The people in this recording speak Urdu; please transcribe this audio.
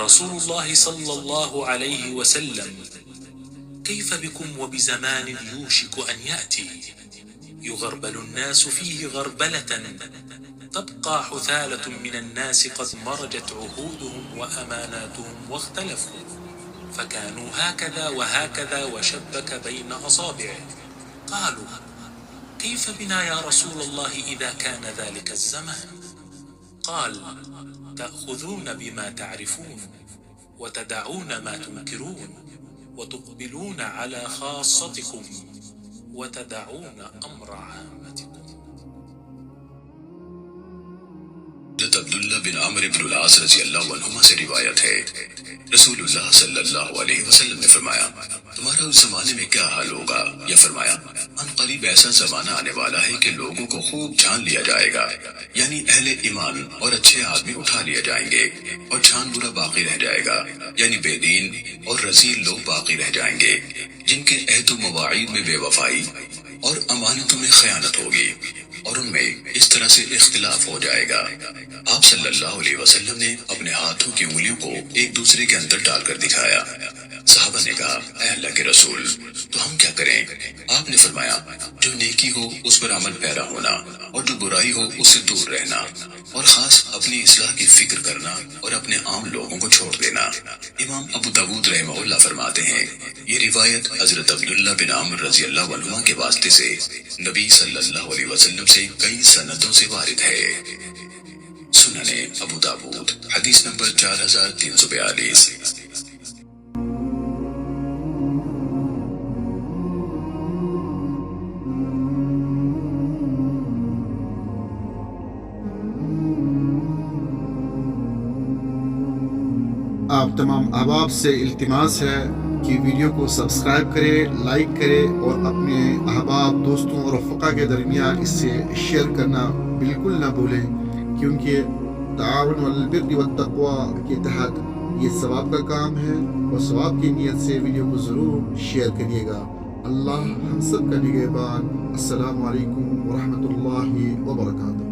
رسول الله صلى الله عليه وسلم: كيف بكم وبزمان يوشك أن يأتي يغربل الناس فيه غربلة تبقى حثالة من الناس قد مرجت عهودهم وأماناتهم واختلفوا، فكانوا هكذا وهكذا وشبك بين أصابعه. قالوا: كيف بنا يا رسول الله إذا كان ذلك الزمان؟ قال: تأخذون بما تعرفون وتدعون ما تنكرون وتقبلون على خاصتكم وتدعون أمر عامتكم. عبداللہ بن عمرو بن العاص رضی اللہ عنہما سے روایت ہے، رسول اللہ صلی اللہ علیہ وسلم نے فرمایا: تمہارا اس زمانے میں کیا حال ہوگا؟ یا فرمایا: ان قریب ایسا زمانہ آنے والا ہے کہ لوگوں کو خوب جان لیا جائے گا، یعنی اہل ایمان اور اچھے آدمی اٹھا لیا جائیں گے، اور جان برا باقی رہ جائے گا، یعنی بے دین اور رذیل لوگ باقی رہ جائیں گے، جن کے عہد و مواعید میں بے وفائی اور امانتوں میں خیانت ہوگی، اور ان میں اس طرح سے اختلاف ہو جائے گا۔ آپ صلی اللہ علیہ وسلم نے اپنے ہاتھوں کی انگلیوں کو ایک دوسرے کے اندر ڈال کر دکھایا۔ صحابہ نے کہا: اے اللہ کے رسول، تو ہم کیا کریں؟ آپ نے فرمایا: جو نیکی ہو اس پر عمل پیرا ہونا، اور جو برائی ہو اس سے دور رہنا، اور خاص اپنی اصلاح کی فکر کرنا اور اپنے عام لوگوں کو چھوڑ دینا۔ امام ابو داود رحمہ اللہ فرماتے ہیں، یہ روایت حضرت عبداللہ بن عمرو رضی اللہ عنہما کے واسطے سے نبی صلی اللہ علیہ وسلم سے کئی سندوں سے وارد ہے۔ سننے ابو داود حدیث نمبر 4342۔ آپ تمام احباب سے التماس ہے کہ ویڈیو کو سبسکرائب کریں، لائک کریں، اور اپنے احباب، دوستوں اور رفقا کے درمیان اس سے شیئر کرنا بالکل نہ بھولیں، کیونکہ تعاون علی البر والتقوی کے تحت یہ ثواب کا کام ہے، اور ثواب کی نیت سے ویڈیو کو ضرور شیئر کریے گا۔ اللہ ہم سب کا نگہبان۔ السلام علیکم ورحمۃ اللہ وبرکاتہ۔